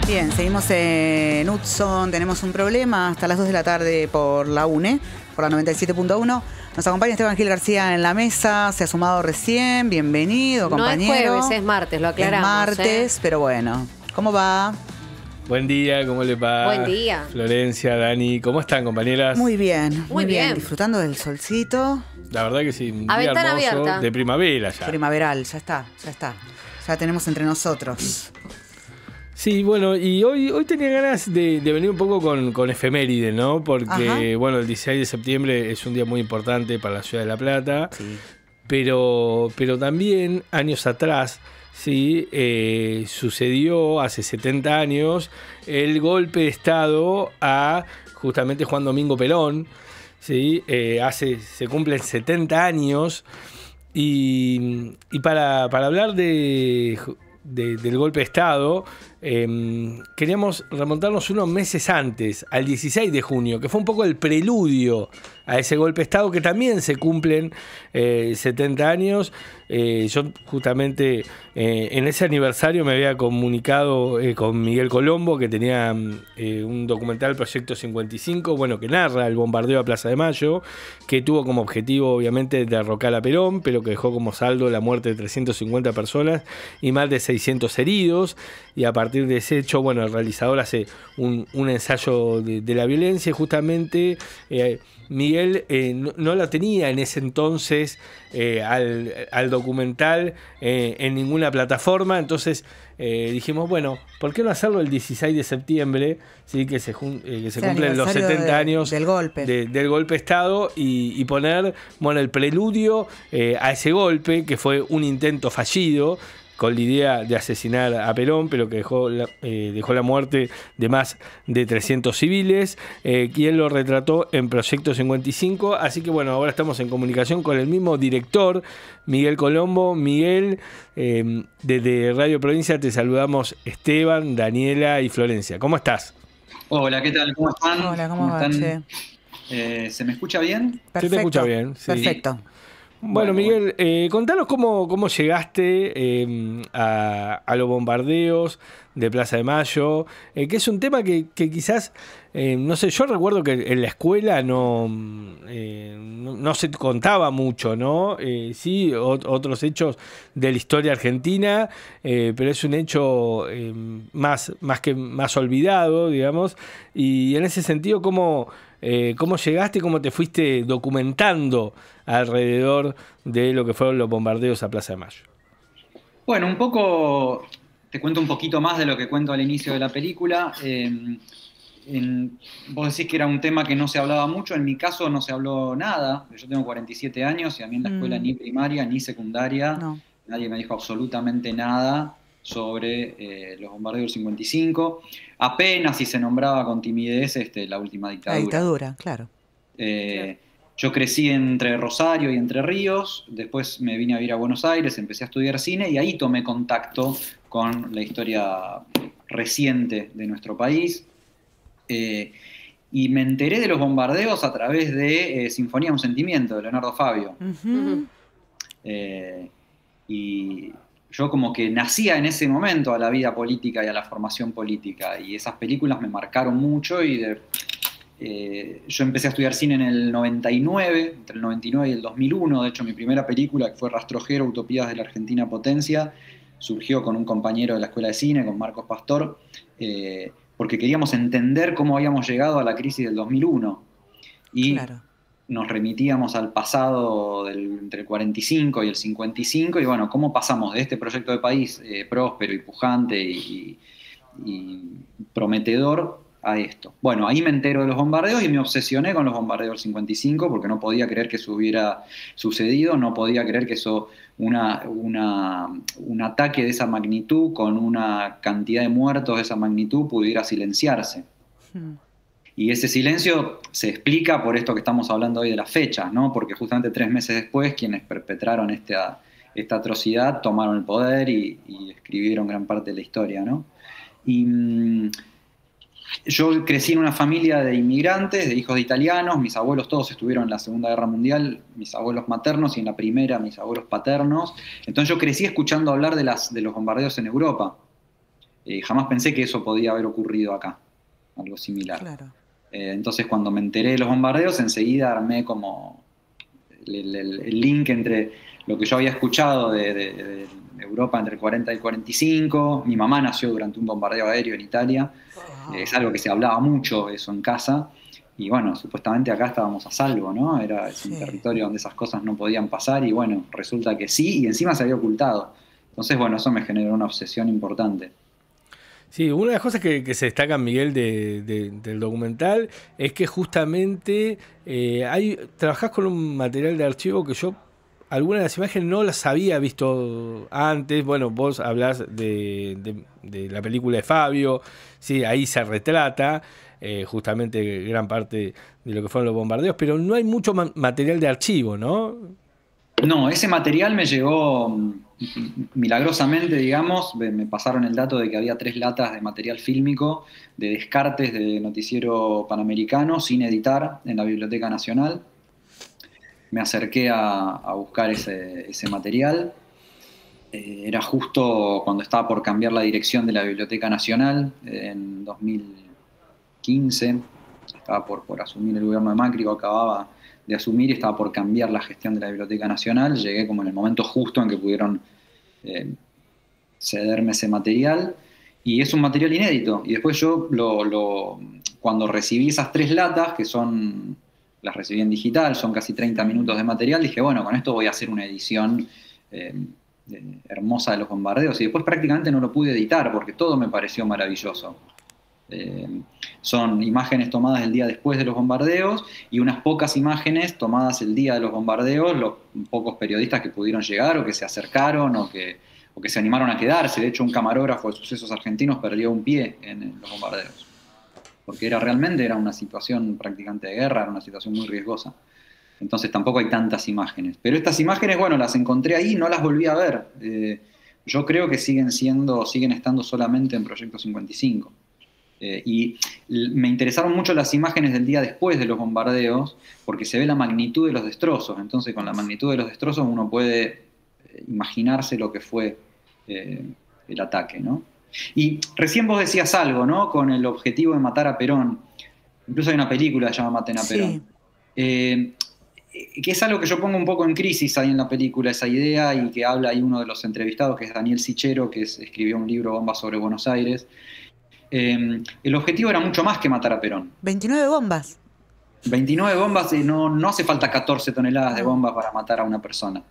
Bien, seguimos en Hudson, tenemos un problema hasta las 2 de la tarde por la UNE, por la 97.1. Nos acompaña Esteban Gil García en la mesa, se ha sumado recién, bienvenido, compañero. No es jueves, es martes, lo aclaramos. Es martes, pero bueno, ¿cómo va? Buen día, ¿cómo le va? Buen día. Florencia, Dani, ¿cómo están, compañeras? Muy bien, Muy bien. disfrutando del solcito. La verdad que sí, un A día ventana hermoso abierta. de primavera ya. Primaveral, ya está. Ya tenemos entre nosotros. Sí, bueno, y hoy tenía ganas de venir un poco con efeméride, ¿no? Porque, bueno, el 16 de septiembre es un día muy importante para la ciudad de La Plata, Sí. pero también años atrás, sí, sucedió hace 70 años el golpe de Estado a justamente Juan Domingo Perón, sí, se cumplen 70 años y para hablar del golpe de Estado, queríamos remontarnos unos meses antes, al 16 de junio, que fue un poco el preludio a ese golpe de Estado, que también se cumplen 70 años. Yo justamente en ese aniversario me había comunicado con Miguel Colombo, que tenía un documental, Proyecto 55, bueno, que narra el bombardeo a Plaza de Mayo, que tuvo como objetivo obviamente derrocar a Perón, pero que dejó como saldo la muerte de 350 personas y más de 600 heridos. Y a partir de ese hecho, bueno, el realizador hace un ensayo de la violencia y justamente Miguel no la tenía en ese entonces al documental en ninguna plataforma. Entonces dijimos, bueno, ¿por qué no hacerlo el 16 de septiembre? ¿Sí? Que se cumplen los 70 años del golpe. Del golpe de Estado y poner, bueno, el preludio a ese golpe, que fue un intento fallido, con la idea de asesinar a Perón, pero que dejó la muerte de más de 300 civiles, quien lo retrató en Proyecto 55. Así que bueno, ahora estamos en comunicación con el mismo director, Miguel Colombo. Miguel, desde Radio Provincia te saludamos Esteban, Daniela y Florencia. ¿Cómo estás? Hola, ¿qué tal? ¿Cómo están? Hola, ¿cómo va, che? ¿Se me escucha bien? Perfecto. Se te escucha bien, sí. Perfecto. Bueno, Miguel, contanos cómo llegaste a los bombardeos de Plaza de Mayo, que es un tema que quizás, no sé, yo recuerdo que en la escuela no se contaba mucho, ¿no? Sí, otros hechos de la historia argentina, pero es un hecho más olvidado, digamos, y en ese sentido, ¿cómo llegaste y cómo te fuiste documentando alrededor de lo que fueron los bombardeos a Plaza de Mayo? Bueno, un poco, te cuento un poquito más de lo que cuento al inicio de la película. Vos decís que era un tema que no se hablaba mucho, en mi caso no se habló nada. Yo tengo 47 años y a mí en la escuela ni primaria ni secundaria nadie me dijo absolutamente nada sobre los bombardeos del 55. Apenas si se nombraba con timidez la última dictadura. La dictadura, claro. Yo crecí entre Rosario y Entre Ríos, después me vine a vivir a Buenos Aires, empecé a estudiar cine y ahí tomé contacto con la historia reciente de nuestro país. Y me enteré de los bombardeos a través de Sinfonía de un Sentimiento, de Leonardo Fabio. Y yo como que nacía en ese momento a la vida política y a la formación política, y esas películas me marcaron mucho. Yo empecé a estudiar cine en el 99, entre el 99 y el 2001. De hecho, mi primera película, que fue Rastrojero, Utopías de la Argentina Potencia, surgió con un compañero de la Escuela de Cine, con Marcos Pastor, porque queríamos entender cómo habíamos llegado a la crisis del 2001. Y nos remitíamos al pasado entre el 45 y el 55, y bueno, cómo pasamos de este proyecto de país próspero y pujante y prometedor a esto. Bueno, ahí me entero de los bombardeos y me obsesioné con los bombardeos del 55 porque no podía creer que eso hubiera sucedido, no podía creer que eso, un ataque de esa magnitud con una cantidad de muertos de esa magnitud pudiera silenciarse. Y ese silencio se explica por esto que estamos hablando hoy de las fechas, ¿no? Porque justamente 3 meses después quienes perpetraron esta atrocidad tomaron el poder y escribieron gran parte de la historia, ¿no? Y yo crecí en una familia de inmigrantes, de hijos de italianos. Mis abuelos todos estuvieron en la Segunda Guerra Mundial, mis abuelos maternos, y en la Primera mis abuelos paternos. Entonces yo crecí escuchando hablar de los bombardeos en Europa. Jamás pensé que eso podía haber ocurrido acá, algo similar. Claro. Entonces cuando me enteré de los bombardeos, enseguida armé como el link entre lo que yo había escuchado de Europa entre el 40 y el 45. Mi mamá nació durante un bombardeo aéreo en Italia. Es algo que se hablaba mucho eso en casa. Y bueno, supuestamente acá estábamos a salvo, ¿no? Es un territorio donde esas cosas no podían pasar y bueno, resulta que sí, y encima se había ocultado. Entonces, bueno, eso me generó una obsesión importante. Sí, una de las cosas que se destaca, Miguel, del documental es que justamente trabajás con un material de archivo que yo, algunas de las imágenes no las había visto antes. Bueno, vos hablás de la película de Fabio, sí, ahí se retrata justamente gran parte de lo que fueron los bombardeos, pero no hay mucho material de archivo, ¿no? No, ese material me llegó milagrosamente, digamos. Me pasaron el dato de que había 3 latas de material fílmico de descartes de Noticiero Panamericano sin editar en la Biblioteca Nacional. Me acerqué a buscar ese material. Era justo cuando estaba por cambiar la dirección de la Biblioteca Nacional en 2015. Estaba por asumir el gobierno de Macri, o acababa de asumir y estaba por cambiar la gestión de la Biblioteca Nacional. Llegué como en el momento justo en que pudieron cederme ese material, y es un material inédito. Y después yo, cuando recibí esas 3 latas, que las recibí en digital, son casi 30 minutos de material, dije, bueno, con esto voy a hacer una edición hermosa de los bombardeos, y después prácticamente no lo pude editar porque todo me pareció maravilloso. Son imágenes tomadas el día después de los bombardeos y unas pocas imágenes tomadas el día de los bombardeos, los pocos periodistas que pudieron llegar o que se acercaron o que se animaron a quedarse. De hecho, un camarógrafo de Sucesos Argentinos perdió un pie en los bombardeos, porque realmente era una situación prácticamente de guerra, era una situación muy riesgosa. Entonces tampoco hay tantas imágenes. Pero estas imágenes, bueno, las encontré ahí, no las volví a ver. Yo creo que siguen estando solamente en Proyecto 55. Y me interesaron mucho las imágenes del día después de los bombardeos, porque se ve la magnitud de los destrozos. Entonces, con la magnitud de los destrozos uno puede imaginarse lo que fue el ataque, ¿no? Y recién vos decías algo, ¿no? Con el objetivo de matar a Perón. Incluso hay una película que se llama Maten a Perón. Que es algo que yo pongo un poco en crisis ahí en la película, esa idea, y que habla ahí uno de los entrevistados, que es Daniel Sichero, que escribió un libro, Bombas sobre Buenos Aires. El objetivo era mucho más que matar a Perón. 29 bombas. 29 bombas, no hace falta 14 toneladas de bombas para matar a una persona.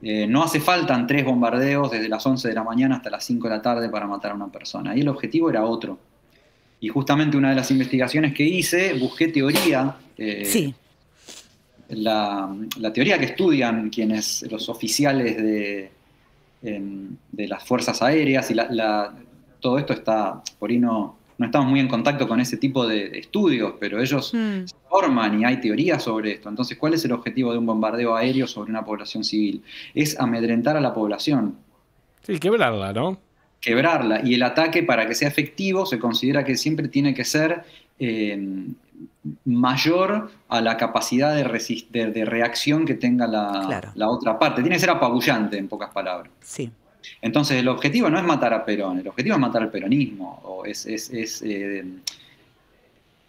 No hace falta 3 bombardeos desde las 11 de la mañana hasta las 5 de la tarde para matar a una persona. Y el objetivo era otro. Y justamente una de las investigaciones que hice, busqué teoría. Sí. La teoría que estudian los oficiales de las fuerzas aéreas, y todo esto está, por ahí no estamos muy en contacto con ese tipo de estudios, pero ellos se forman y hay teorías sobre esto. Entonces, ¿cuál es el objetivo de un bombardeo aéreo sobre una población civil? Es amedrentar a la población. Sí, quebrarla, ¿no? Quebrarla. Y el ataque, para que sea efectivo, se considera que siempre tiene que ser mayor a la capacidad de reacción que tenga la otra parte. Tiene que ser apabullante, en pocas palabras. Sí. Entonces el objetivo no es matar a Perón, el objetivo es matar al peronismo, o es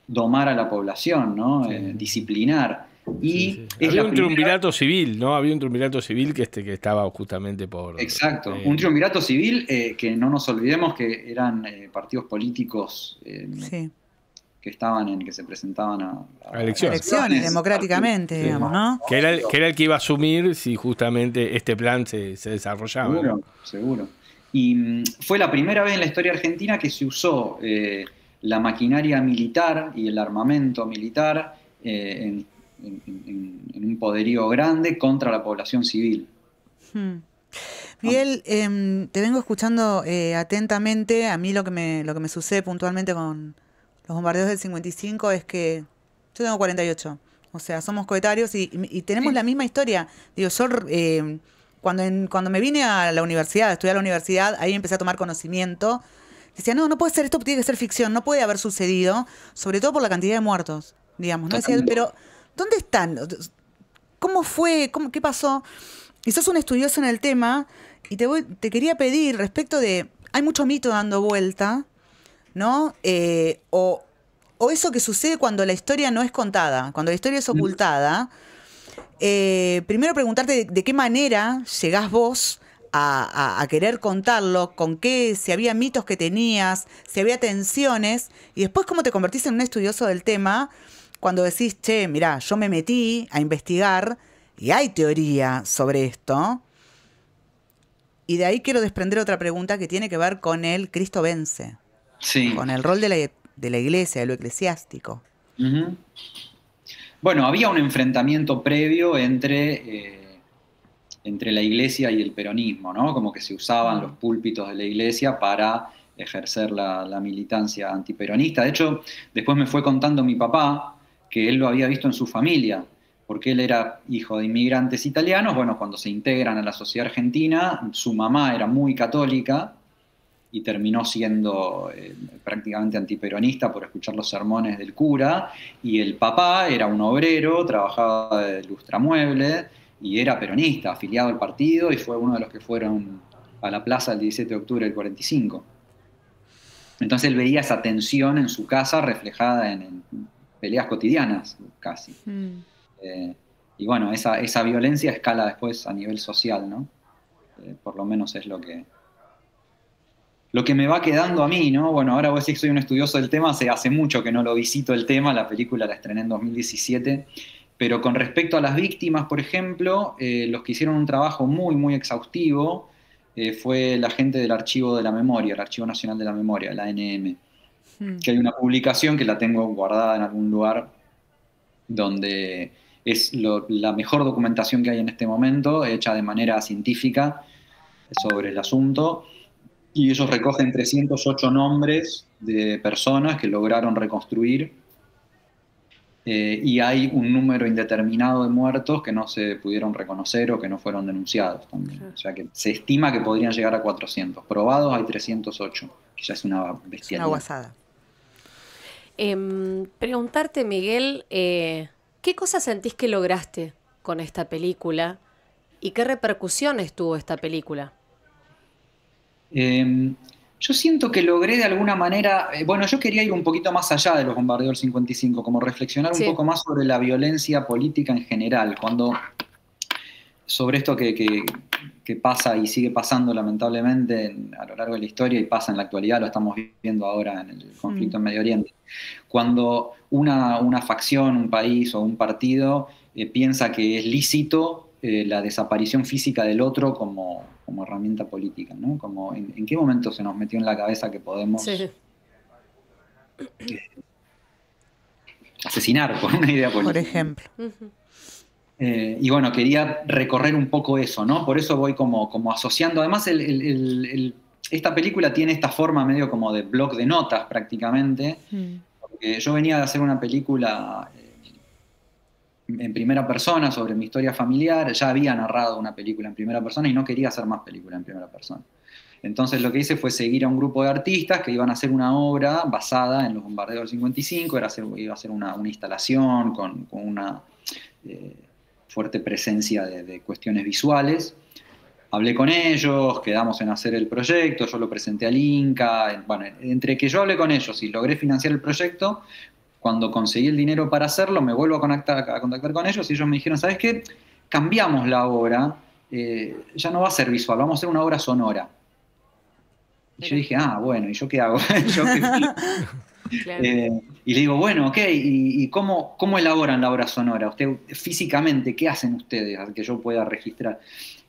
domar a la población, ¿no? Disciplinar. Y había un triunvirato civil, ¿no? Había un triunvirato civil que estaba justamente por... Exacto, un triunvirato civil que no nos olvidemos que eran partidos políticos que se presentaban a elecciones democráticamente, digamos, ¿no? Que era el que iba a asumir si justamente este plan se desarrollaba. Seguro. Y fue la primera vez en la historia argentina que se usó la maquinaria militar y el armamento militar en un poderío grande contra la población civil. Miguel, te vengo escuchando atentamente. A mí lo que me sucede puntualmente con los bombardeos del 55 es que yo tengo 48, o sea, somos coetarios y tenemos la misma historia. Digo, yo cuando me vine a la universidad, a estudiar a la universidad, ahí empecé a tomar conocimiento. Decía, no puede ser, esto tiene que ser ficción, no puede haber sucedido, sobre todo por la cantidad de muertos, digamos, ¿no? Decía, pero ¿dónde están? ¿Cómo fue? ¿Qué pasó? Y sos un estudioso en el tema y te quería pedir respecto de... hay mucho mito dando vuelta, ¿no? O eso que sucede cuando la historia no es contada, cuando la historia es ocultada. Primero preguntarte de qué manera llegás vos a querer contarlo, con qué, si había mitos que tenías, si había tensiones, y después cómo te convertís en un estudioso del tema cuando decís, che, mirá, yo me metí a investigar y hay teoría sobre esto. Y de ahí quiero desprender otra pregunta que tiene que ver con el Cristo vence, Sí. con el rol de la iglesia, de lo eclesiástico. Uh-huh. Bueno, había un enfrentamiento previo entre la iglesia y el peronismo, ¿no? Como que se usaban los púlpitos de la iglesia para ejercer la militancia antiperonista. De hecho, después me fue contando mi papá que él lo había visto en su familia, porque él era hijo de inmigrantes italianos. Bueno, cuando se integran a la sociedad argentina, su mamá era muy católica y terminó siendo prácticamente antiperonista por escuchar los sermones del cura, y el papá era un obrero, trabajaba de lustramuebles, y era peronista, afiliado al partido, y fue uno de los que fueron a la plaza el 17 de octubre del 45. Entonces él veía esa tensión en su casa reflejada en peleas cotidianas, casi. Y bueno, esa violencia escala después a nivel social, ¿no? Por lo menos es lo que me va quedando a mí, ¿no? Bueno, ahora voy a decir que soy un estudioso del tema, hace mucho que no lo visito el tema, la película la estrené en 2017, pero con respecto a las víctimas, por ejemplo, los que hicieron un trabajo muy, muy exhaustivo fue la gente del Archivo de la Memoria, el Archivo Nacional de la Memoria, la ANM, que hay una publicación que la tengo guardada en algún lugar, donde es la mejor documentación que hay en este momento, hecha de manera científica sobre el asunto. Y ellos recogen 308 nombres de personas que lograron reconstruir, y hay un número indeterminado de muertos que no se pudieron reconocer o que no fueron denunciados también. O sea que se estima que podrían llegar a 400. Probados hay 308, que ya es una bestialidad. Es una guasada. Preguntarte, Miguel, ¿qué cosas sentís que lograste con esta película y qué repercusiones tuvo esta película? Yo siento que logré de alguna manera, bueno, yo quería ir un poquito más allá de los bombardeos del 55, como reflexionar un poco más sobre la violencia política en general, sobre esto que pasa y sigue pasando lamentablemente a lo largo de la historia, y pasa en la actualidad, lo estamos viendo ahora en el conflicto en Medio Oriente. Cuando una facción, un país o un partido piensa que es lícito la desaparición física del otro como herramienta política, ¿no? Como ¿en qué momento se nos metió en la cabeza que podemos asesinar por una idea política? Por ejemplo. Y bueno, quería recorrer un poco eso, ¿no? Por eso voy como asociando. Además, esta película tiene esta forma medio como de bloc de notas prácticamente, porque yo venía de hacer una película en primera persona sobre mi historia familiar. Ya había narrado una película en primera persona y no quería hacer más películas en primera persona. Entonces lo que hice fue seguir a un grupo de artistas que iban a hacer una obra basada en los bombardeos del 55, iba a ser una instalación con una fuerte presencia de cuestiones visuales. Hablé con ellos, quedamos en hacer el proyecto, yo lo presenté al Inca. Bueno, entre que yo hablé con ellos y logré financiar el proyecto, cuando conseguí el dinero para hacerlo, me vuelvo a contactar con ellos y ellos me dijeron, ¿sabes qué? Cambiamos la obra, ya no va a ser visual, vamos a hacer una obra sonora. Y yo dije, bueno, ¿y yo qué hago? Y le digo, bueno, ok, ¿y cómo elaboran la obra sonora? Usted, físicamente, ¿qué hacen ustedes al que yo pueda registrar?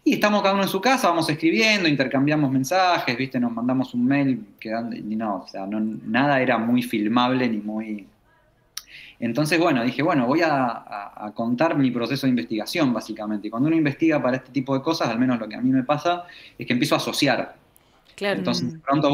Y estamos cada uno en su casa, vamos escribiendo, intercambiamos mensajes, ¿viste? Nos mandamos un mail, nada era muy filmable ni muy... Entonces, dije, voy a contar mi proceso de investigación, básicamente. Y cuando uno investiga para este tipo de cosas, al menos lo que a mí me pasa, es que empiezo a asociar. Claro. Entonces, de pronto,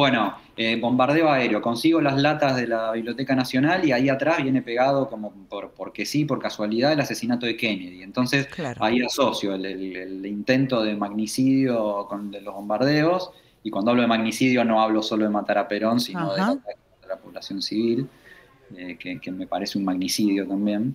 bombardeo aéreo, consigo las latas de la Biblioteca Nacional y ahí atrás viene pegado, como porque sí, por casualidad, el asesinato de Kennedy. Entonces, ahí asocio el intento de magnicidio de los bombardeos, y cuando hablo de magnicidio no hablo solo de matar a Perón, sino de la población civil. Que me parece un magnicidio también.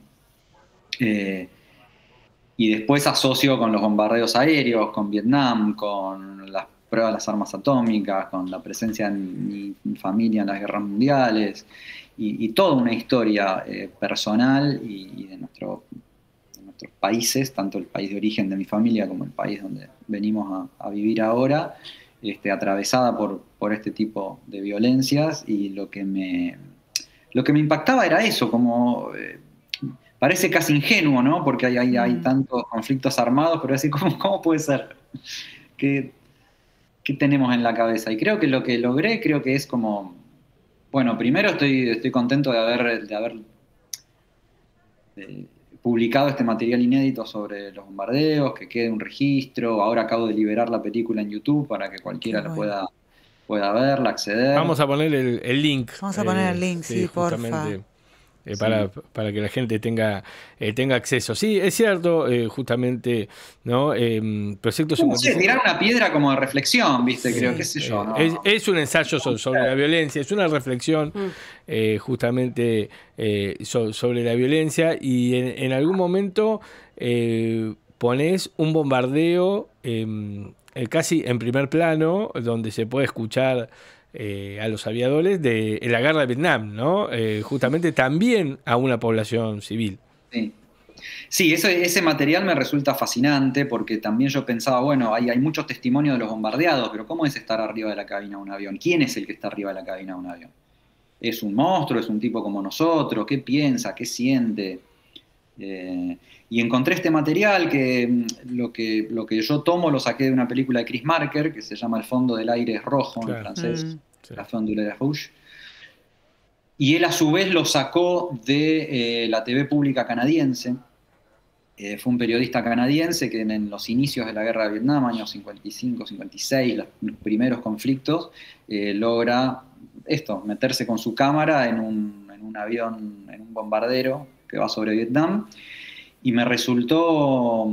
Y después asocio con los bombardeos aéreos, con Vietnam, con prueba de las armas atómicas, con la presencia de mi familia en las guerras mundiales, y toda una historia personal y de nuestros países, tanto el país de origen de mi familia como el país donde venimos a vivir ahora, atravesada por este tipo de violencias, y lo que me impactaba era eso, como parece casi ingenuo, ¿no? Porque hay tantos conflictos armados, pero así, ¿cómo puede ser? ¿Qué tenemos en la cabeza? Y creo que lo que logré, creo que es como, bueno, primero estoy contento de haber publicado este material inédito sobre los bombardeos, que quede un registro. Ahora acabo de liberar la película en YouTube para que cualquiera la pueda verla, acceder. Vamos a poner el link. Vamos a poner el link, sí, porfa. Para que la gente tenga acceso. Sí, es cierto, justamente, ¿no? Proyecto 55. No sé, tirar una piedra como de reflexión, ¿viste? Sí, creo, qué sé yo. ¿No? Es un ensayo sobre la violencia, es una reflexión justamente sobre la violencia, y en algún momento pones un bombardeo casi en primer plano, donde se puede escuchar a los aviadores en la guerra de Vietnam, ¿no? Justamente también a una población civil. Sí, ese material me resulta fascinante, porque también yo pensaba, bueno, hay muchos testimonios de los bombardeados, pero ¿cómo es estar arriba de la cabina de un avión? ¿Quién es el que está arriba de la cabina de un avión? ¿Es un monstruo? ¿Es un tipo como nosotros? ¿Qué piensa? ¿Qué siente? Y encontré este material que lo que yo tomo lo saqué de una película de Chris Marker que se llama El fondo del aire es rojo, claro, en francés, La Fond du Lac Rouge. Y él a su vez lo sacó de la TV pública canadiense. Fue un periodista canadiense que en los inicios de la guerra de Vietnam, años 55, 56, los primeros conflictos, logra meterse con su cámara en un avión, en un bombardero que va sobre Vietnam, y me resultó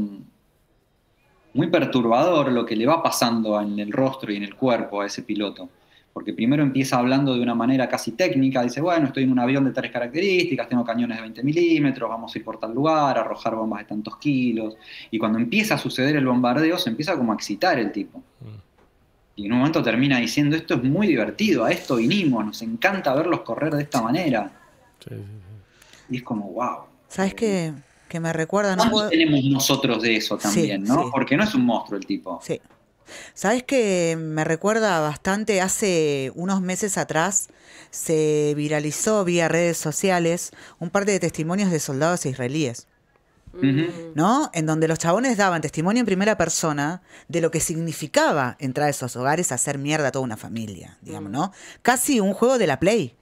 muy perturbador lo que le va pasando en el rostro y en el cuerpo a ese piloto, porque primero empieza hablando de una manera casi técnica, dice, bueno, estoy en un avión de tales características, tengo cañones de 20 milímetros, vamos a ir por tal lugar, a arrojar bombas de tantos kilos, y cuando empieza a suceder el bombardeo se empieza como a excitar el tipo. Y en un momento termina diciendo, esto es muy divertido, a esto vinimos, nos encanta verlos correr de esta manera. Sí. Y es como, wow. ¿Sabes qué? Que me recuerda... ¿Cuánto tenemos nosotros de eso también, no? Sí. Porque no es un monstruo el tipo. Sí. ¿Sabes qué? Me recuerda bastante, hace unos meses atrás se viralizó vía redes sociales un par de testimonios de soldados israelíes. ¿No? En donde los chabones daban testimonio en primera persona de lo que significaba entrar a esos hogares a hacer mierda a toda una familia, digamos, ¿no? Casi un juego de la Play,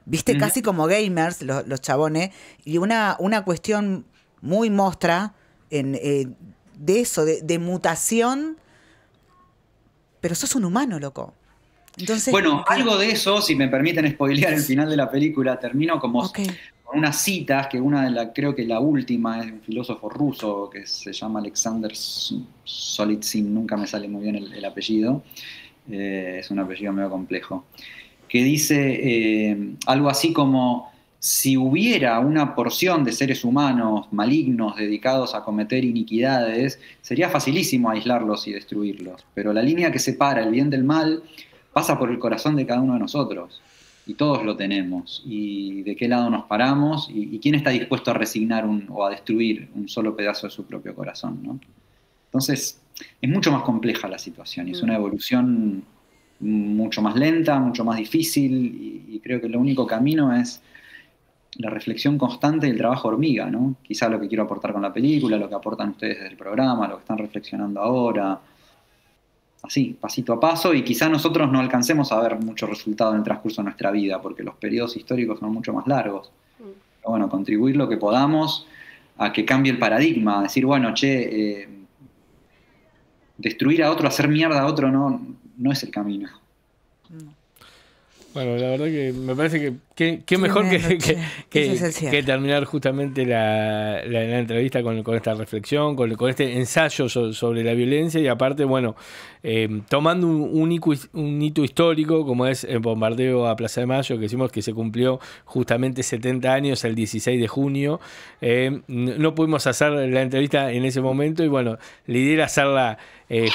¿viste? Casi como gamers los chabones, y una cuestión muy mostra de eso, de mutación, pero sos un humano, loco. Entonces, bueno, algo de eso, si me permiten spoilear el final de la película, termino como... con unas citas, que creo que la última es de un filósofo ruso que se llama Alexander Solzhenitsyn, nunca me sale muy bien el apellido, es un apellido medio complejo, que dice algo así como, si hubiera una porción de seres humanos malignos dedicados a cometer iniquidades, sería facilísimo aislarlos y destruirlos, pero la línea que separa el bien del mal pasa por el corazón de cada uno de nosotros. Y todos lo tenemos, y de qué lado nos paramos, y quién está dispuesto a resignar o a destruir un solo pedazo de su propio corazón, ¿no? Entonces, es mucho más compleja la situación, y es una evolución mucho más lenta, mucho más difícil, y creo que el único camino es la reflexión constante y el trabajo hormiga, ¿no? Quizá lo que quiero aportar con la película, lo que aportan ustedes desde el programa, lo que están reflexionando ahora... así, pasito a paso, y quizá nosotros no alcancemos a ver mucho resultado en el transcurso de nuestra vida, porque los periodos históricos son mucho más largos. Pero bueno, contribuir lo que podamos a que cambie el paradigma, decir, bueno, destruir a otro, hacer mierda a otro, no es el camino. Bueno, la verdad que me parece que mejor que terminar justamente la entrevista con esta reflexión, con este ensayo sobre la violencia y aparte, bueno, tomando un hito histórico como es el bombardeo a Plaza de Mayo, que decimos que se cumplió justamente 70 años el 16 de junio. No pudimos hacer la entrevista en ese momento y bueno, la idea era hacerla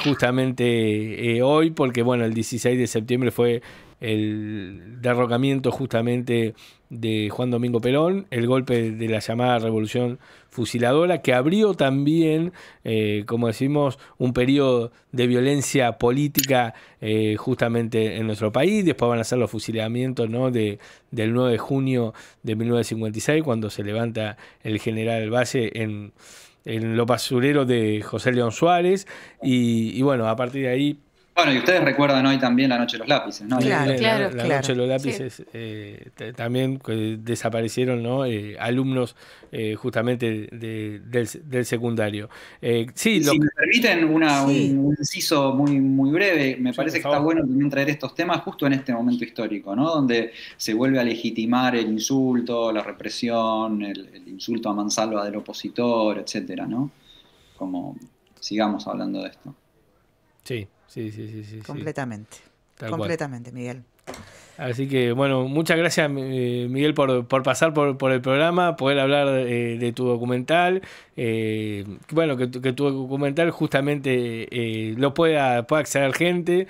justamente hoy porque bueno, el 16 de septiembre fue el derrocamiento justamente de Juan Domingo Perón, el golpe de la llamada Revolución Fusiladora, que abrió también, como decimos, un periodo de violencia política justamente en nuestro país. Después van a ser los fusilamientos, ¿no?, del 9 de junio de 1956, cuando se levanta el general Valle en los basureros de José León Suárez. Y bueno, a partir de ahí... Bueno, y ustedes recuerdan hoy también la Noche de los Lápices, ¿no? Claro. La Noche de los Lápices, sí. También desaparecieron, ¿no?, alumnos justamente del secundario. Sí, si me permiten un inciso muy breve, me parece que está bueno también traer estos temas justo en este momento histórico, ¿no?, donde se vuelve a legitimar el insulto, la represión, el insulto a mansalva del opositor, etcétera, ¿no? Como sigamos hablando de esto. Sí. Completamente. Tal completamente, cual. Miguel. Así que, bueno, muchas gracias, Miguel, por pasar por el programa, poder hablar de tu documental. Bueno, que tu documental justamente lo pueda acceder gente,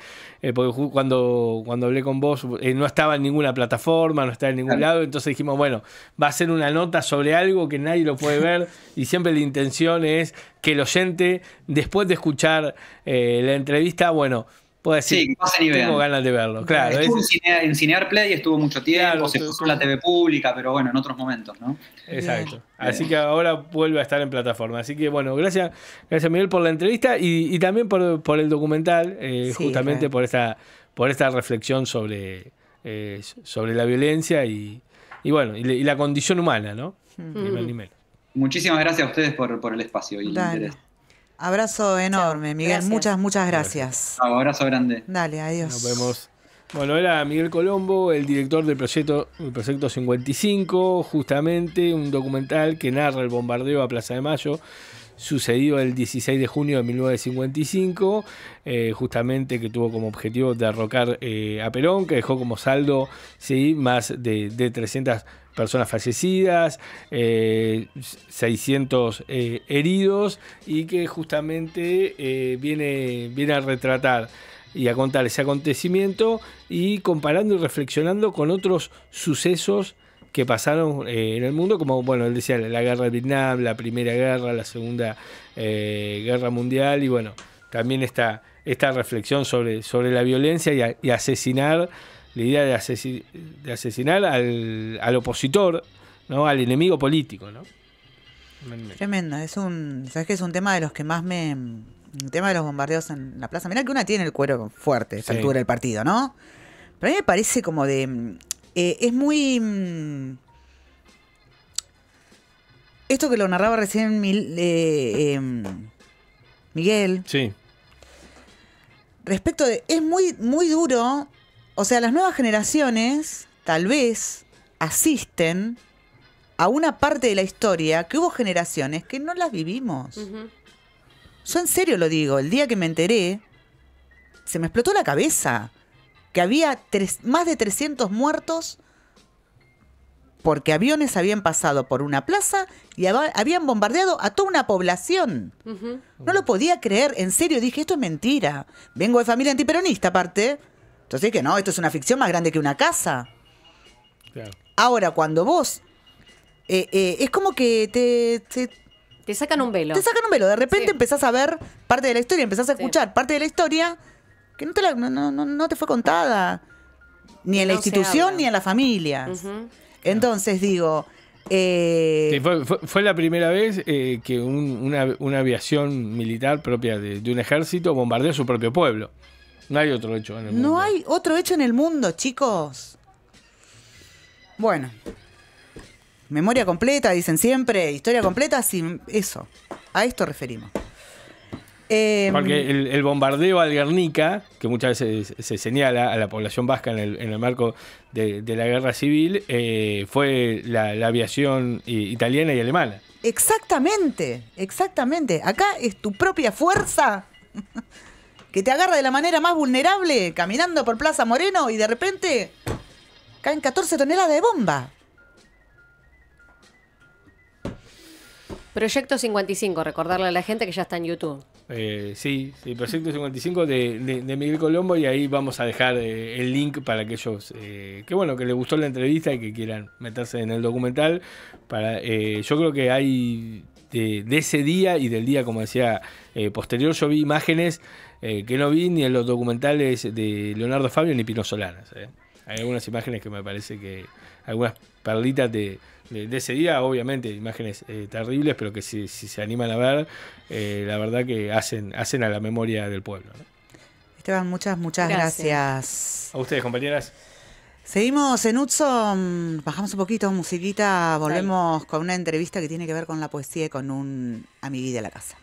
porque cuando hablé con vos no estaba en ninguna plataforma, no estaba en ningún lado, entonces dijimos, bueno, va a ser una nota sobre algo que nadie lo puede ver y siempre la intención es que el oyente, después de escuchar la entrevista, bueno, puedo decir, sí, pasen y tengo vean. Ganas de verlo. Claro, estuvo en Cinear Play, estuvo mucho tiempo, se puso en la TV pública, pero bueno, en otros momentos, ¿no? Exacto. Bien. Así que ahora vuelve a estar en plataforma. Así que bueno, gracias Miguel por la entrevista y también por el documental, justamente por esta reflexión sobre la violencia y bueno, y la condición humana, ¿no? Ni más ni menos. Muchísimas gracias a ustedes por el espacio y el interés. Abrazo enorme, Miguel. Gracias. Muchas gracias. Abrazo grande. Dale, adiós. Nos vemos. Bueno, era Miguel Colombo, el director del proyecto 55, justamente un documental que narra el bombardeo a Plaza de Mayo, sucedido el 16 de junio de 1955, justamente que tuvo como objetivo derrocar a Perón, que dejó como saldo más de 300 personas fallecidas, 600 heridos, y que justamente viene a retratar y a contar ese acontecimiento y comparando y reflexionando con otros sucesos que pasaron en el mundo, como bueno, él decía, la guerra de Vietnam, la Primera Guerra, la Segunda Guerra Mundial, y bueno, también esta reflexión sobre la violencia y asesinar, la idea de asesinar al opositor, ¿no?, al enemigo político, ¿no? Tremendo, sabes que es un tema de los que más el tema de los bombardeos en la plaza. Mirá que una tiene el cuero fuerte a esta altura del partido, ¿no? Pero a mí me parece como es muy... esto que lo narraba recién Miguel. Sí. Respecto de... Es muy duro. O sea, las nuevas generaciones tal vez asisten a una parte de la historia que hubo generaciones que no las vivimos. Uh-huh. Yo en serio lo digo. El día que me enteré, se me explotó la cabeza. Que había más de 300 muertos porque aviones habían pasado por una plaza y habían bombardeado a toda una población. Uh-huh. No lo podía creer, en serio, dije, esto es mentira. Vengo de familia antiperonista aparte, entonces que no, esto es una ficción más grande que una casa. Claro. Ahora, cuando vos, es como que te sacan un velo. Te sacan un velo, de repente Sí. empezás a ver parte de la historia, empezás a escuchar parte de la historia que no te fue contada, ni en la No se institución habla. ni en la familia. Uh-huh. Entonces digo, Sí, fue la primera vez que una aviación militar propia de un ejército bombardeó su propio pueblo. No hay otro hecho en el mundo. no hay otro hecho en el mundo, chicos. Bueno, memoria completa, dicen siempre, historia completa, sí, eso, a esto referimos. Porque el bombardeo al Guernica, que muchas veces se señala a la población vasca en el marco de la guerra civil, fue la aviación italiana y alemana. Exactamente, exactamente. Acá es tu propia fuerza que te agarra de la manera más vulnerable, caminando por Plaza Moreno y de repente caen 14 toneladas de bomba. Proyecto 55, recordarle a la gente que ya está en YouTube. Sí, Proyecto 55 de Miguel Colombo, y ahí vamos a dejar el link para aquellos que les gustó la entrevista y que quieran meterse en el documental. Yo creo que hay de ese día y del día, como decía, posterior, yo vi imágenes que no vi ni en los documentales de Leonardo Fabio ni Pino Solanas. Hay algunas imágenes que me parece que, algunas perlitas de ese día, obviamente, imágenes terribles, pero que si se animan a ver, la verdad que hacen a la memoria del pueblo, ¿no? Esteban, muchas gracias. A ustedes, compañeras. Seguimos en Hudson, bajamos un poquito, musiquita, volvemos con una entrevista que tiene que ver con la poesía y con un amiguí de la casa.